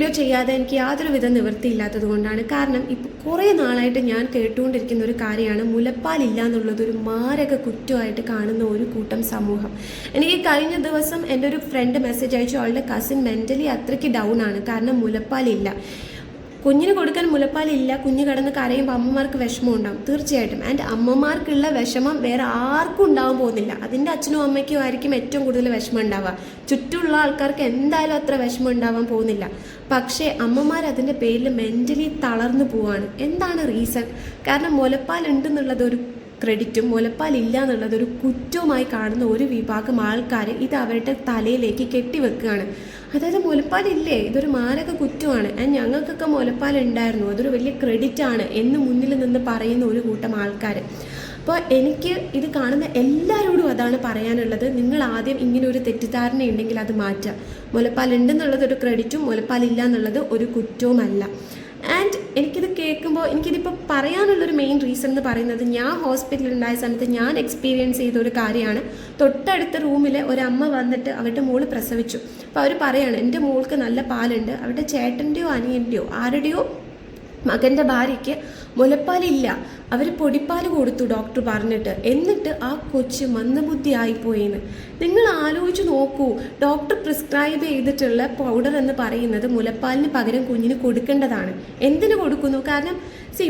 Video ചെയ്യാതെ എനിക്ക് യാതൊരു വിധ നിവൃത്തിയില്ലാത്തത് കൊണ്ടാണ്. കാരണം ഇപ്പോൾ കുറേ നാളായിട്ട് ഞാൻ കേട്ടുകൊണ്ടിരിക്കുന്ന ഒരു കാര്യമാണ് മുലപ്പാലില്ല എന്നുള്ളത് ഒരു മാരക കുറ്റമായിട്ട് കാണുന്ന ഒരു കൂട്ടം സമൂഹം. എനിക്ക് കഴിഞ്ഞ ദിവസം എൻ്റെ ഒരു ഫ്രണ്ട് മെസ്സേജ് അയച്ചു, അവളുടെ കസിൻ മെൻ്റലി അത്രയ്ക്ക് ഡൗൺ ആണ്. കാരണം മുലപ്പാലില്ല, കുഞ്ഞിന് കൊടുക്കാൻ മുലപ്പാലില്ല, കുഞ്ഞ് കിടന്ന് കരയുമ്പോൾ അമ്മമാർക്ക് വിഷമം ഉണ്ടാകും തീർച്ചയായിട്ടും. ആൻഡ് അമ്മമാർക്കുള്ള വിഷമം വേറെ ആർക്കും ഉണ്ടാകാൻ പോകുന്നില്ല. അതിൻ്റെ അച്ഛനും അമ്മയ്ക്കും ആയിരിക്കും ഏറ്റവും കൂടുതൽ വിഷമം ഉണ്ടാവുക. ചുറ്റുമുള്ള ആൾക്കാർക്ക് എന്തായാലും അത്ര വിഷമം ഉണ്ടാവാൻ പോകുന്നില്ല. പക്ഷേ അമ്മമാർ അതിൻ്റെ പേരിൽ മെൻ്റലി തളർന്നു പോവാണ്. എന്താണ് റീസൺ? കാരണം മുലപ്പാൽ ഉണ്ടെന്നുള്ളത് ഒരു ക്രെഡിറ്റും മുലപ്പാലില്ല എന്നുള്ളത് ഒരു കുറ്റവുമായി കാണുന്ന ഒരു വിഭാഗം ആൾക്കാർ ഇത് അവരുടെ തലയിലേക്ക് കെട്ടിവെക്കുകയാണ്. അതായത് മുലപ്പാലില്ലേ, ഇതൊരു മാരക കുറ്റമാണ്, ഞങ്ങൾക്കൊക്കെ മുലപ്പാൽ ഉണ്ടായിരുന്നു, അതൊരു വലിയ ക്രെഡിറ്റാണ് എന്ന് മുന്നിൽ നിന്ന് പറയുന്ന ഒരു കൂട്ടം ആൾക്കാർ. അപ്പോൾ എനിക്ക് ഇത് കാണുന്ന എല്ലാവരോടും അതാണ് പറയാനുള്ളത്. നിങ്ങൾ ആദ്യം ഇങ്ങനെ ഒരു തെറ്റിദ്ധാരണ ഉണ്ടെങ്കിൽ അത് മാറ്റുക. മുലപ്പാൽ ഉണ്ടെന്നുള്ളത് ഒരു ക്രെഡിറ്റും മുലപ്പാലില്ല എന്നുള്ളത് ഒരു കുറ്റവുമല്ല. ആൻഡ് എനിക്കിത് കേൾക്കുമ്പോൾ എനിക്കിതിപ്പോൾ പറയാനുള്ളൊരു മെയിൻ റീസൺ എന്ന് പറയുന്നത്, ഞാൻ ഹോസ്പിറ്റലിൽ ഉണ്ടായ സമയത്ത് ഞാൻ എക്സ്പീരിയൻസ് ചെയ്ത ഒരു കാര്യമാണ്. തൊട്ടടുത്ത റൂമിൽ ഒരമ്മ വന്നിട്ട് അവരുടെ മോള് പ്രസവിച്ചു. അപ്പോൾ അവർ പറയാണ്, എൻ്റെ മോൾക്ക് നല്ല പാലുണ്ട്, അവരുടെ ചേട്ടൻ്റെയോ അനിയൻ്റെയോ ആരുടെയോ മകൻ്റെ ഭാര്യയ്ക്ക് മുലപ്പാലില്ല, അവർ പൊടിപ്പാൽ കൊടുത്തു ഡോക്ടർ പറഞ്ഞിട്ട്, എന്നിട്ട് ആ കൊച്ച് മന്ദബുദ്ധി ആയിപ്പോയിന്ന്. നിങ്ങൾ ആലോചിച്ച് നോക്കൂ, ഡോക്ടർ പ്രിസ്ക്രൈബ് ചെയ്തിട്ടുള്ള പൗഡർ എന്ന് പറയുന്നത് മുലപ്പാലിന് പകരം കുഞ്ഞിന് കൊടുക്കേണ്ടതാണ്. എന്തിനു കൊടുക്കുന്നു? കാരണം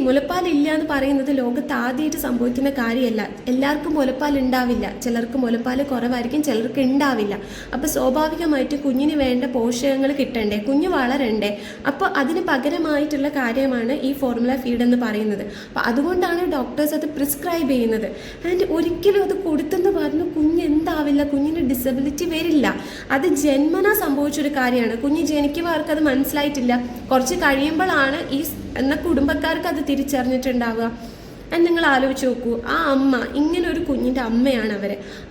മുലപ്പാലില്ല എന്ന് പറയുന്നത് ലോകത്ത് ആദ്യമായിട്ട് സംഭവിക്കുന്ന കാര്യമല്ല. എല്ലാവർക്കും മുലപ്പാൽ ഉണ്ടാവില്ല, ചിലർക്ക് മുലപ്പാൽ കുറവായിരിക്കും, ചിലർക്ക് ഉണ്ടാവില്ല. അപ്പോൾ സ്വാഭാവികമായിട്ട് കുഞ്ഞിന് വേണ്ട പോഷകങ്ങൾ കിട്ടണ്ടേ, കുഞ്ഞ് വളരണ്ടേ. അപ്പോൾ അതിന് പകരമായിട്ടുള്ള കാര്യമാണ് ഈ ഫോർമുല ഫീഡ് എന്ന് പറയുന്നത്. അപ്പോൾ അതുകൊണ്ടാണ് ഡോക്ടേഴ്സ് അത് പ്രിസ്ക്രൈബ് ചെയ്യുന്നത്. ആൻഡ് ഒരിക്കലും അത് കൊടുത്തെന്ന് പറഞ്ഞു കുഞ്ഞ് എന്താവില്ല, കുഞ്ഞിന് ഡിസബിലിറ്റി വരില്ല. അത് ജന്മനാ സംഭവിച്ചൊരു കാര്യമാണ്. കുഞ്ഞ് ജനിക്കുമ്പോൾ അവർക്ക് അത് മനസ്സിലായിട്ടില്ല. കുറച്ച് കഴിയുമ്പോഴാണ് ഈ എന്ന കുടുംബക്കാർക്ക് അത് തിരിച്ചറിഞ്ഞിട്ടുണ്ടാവുക. നിങ്ങൾ ആലോചിച്ച് നോക്കൂ, ആ അമ്മ ഇങ്ങനെ ഒരു കുഞ്ഞിൻ്റെ അമ്മയാണ്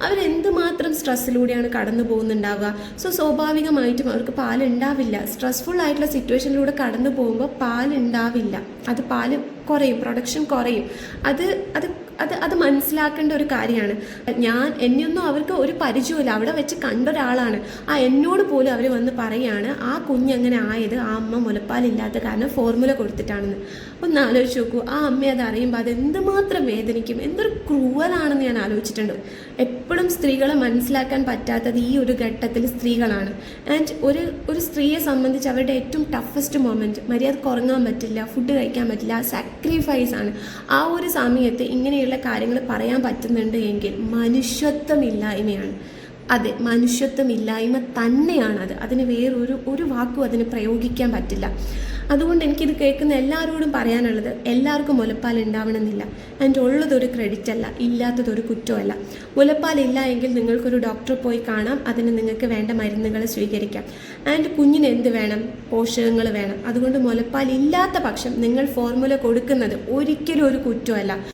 അവരെന്തുമാത്രം സ്ട്രെസ്സിലൂടെയാണ് കടന്നു പോകുന്നുണ്ടാവുക. സ്വാഭാവികമായിട്ടും അവർക്ക് പാലുണ്ടാവില്ല. സ്ട്രെസ്ഫുൾ ആയിട്ടുള്ള സിറ്റുവേഷനിലൂടെ കടന്നു പോകുമ്പോൾ പാലുണ്ടാവില്ല, അത് പാല് കുറയും, പ്രൊഡക്ഷൻ കുറയും. അത് അത് അത് അത് മനസ്സിലാക്കേണ്ട ഒരു കാര്യമാണ്. എന്നെയൊന്നും അവർക്ക് ഒരു പരിചയമില്ല, അവിടെ വെച്ച് കണ്ട ഒരാളാണ്. എന്നോട് പോലും അവർ വന്ന് പറയുകയാണ് ആ കുഞ്ഞങ്ങനെ ആയത് ആ അമ്മ മുലപ്പാലില്ലാത്ത കാരണം ഫോർമുല കൊടുത്തിട്ടാണെന്ന്. ഒന്ന് ആലോചിച്ച് നോക്കൂ, ആ അമ്മ അത് അറിയുമ്പോൾ അതെന്തുമാത്രം വേദനിക്കും, എന്തൊരു ക്രൂവലാണെന്ന് ഞാൻ ആലോചിച്ചിട്ടുണ്ട്. എപ്പോഴും സ്ത്രീകളെ മനസ്സിലാക്കാൻ പറ്റാത്തത് ഈ ഒരു ഘട്ടത്തിൽ സ്ത്രീകളാണ്. ആൻഡ് ഒരു സ്ത്രീയെ സംബന്ധിച്ച് അവരുടെ ഏറ്റവും ടഫസ്റ്റ് മൊമെൻറ്റ്, മര്യാദക്ക് ഉറങ്ങാൻ പറ്റില്ല, ഫുഡ് കഴിക്കാൻ പറ്റില്ല, സാക്രിഫൈസ് ആണ്. ആ ഒരു സമയത്ത് ഇങ്ങനെയുള്ള കാര്യങ്ങൾ പറയാൻ പറ്റുന്നുണ്ട് എങ്കിൽ മനുഷ്യത്വമില്ലായ്മയാണ്. അതെ, മനുഷ്യത്വമില്ലായ്മ തന്നെയാണത്. അതിന് വേറൊരു വാക്കും അതിന് പ്രയോഗിക്കാൻ പറ്റില്ല. അതുകൊണ്ട് എനിക്കിത് കേൾക്കുന്ന എല്ലാവരോടും പറയാനുള്ളത്, എല്ലാവർക്കും മുലപ്പാൽ ഉണ്ടാവണമെന്നില്ല. ആൻഡ് ഉള്ളതൊരു ക്രെഡിറ്റ് അല്ല, ഇല്ലാത്തതൊരു കുറ്റമല്ല. മുലപ്പാലില്ല എങ്കിൽ നിങ്ങൾക്കൊരു ഡോക്ടറെ പോയി കാണാം, അതിന് നിങ്ങൾക്ക് വേണ്ട മരുന്നുകൾ സ്വീകരിക്കാം. ആൻഡ് കുഞ്ഞിന് എന്ത് വേണം? പോഷകങ്ങൾ വേണം. അതുകൊണ്ട് മുലപ്പാൽ ഇല്ലാത്ത പക്ഷം നിങ്ങൾ ഫോർമുല കൊടുക്കുന്നത് ഒരിക്കലും ഒരു കുറ്റമല്ല.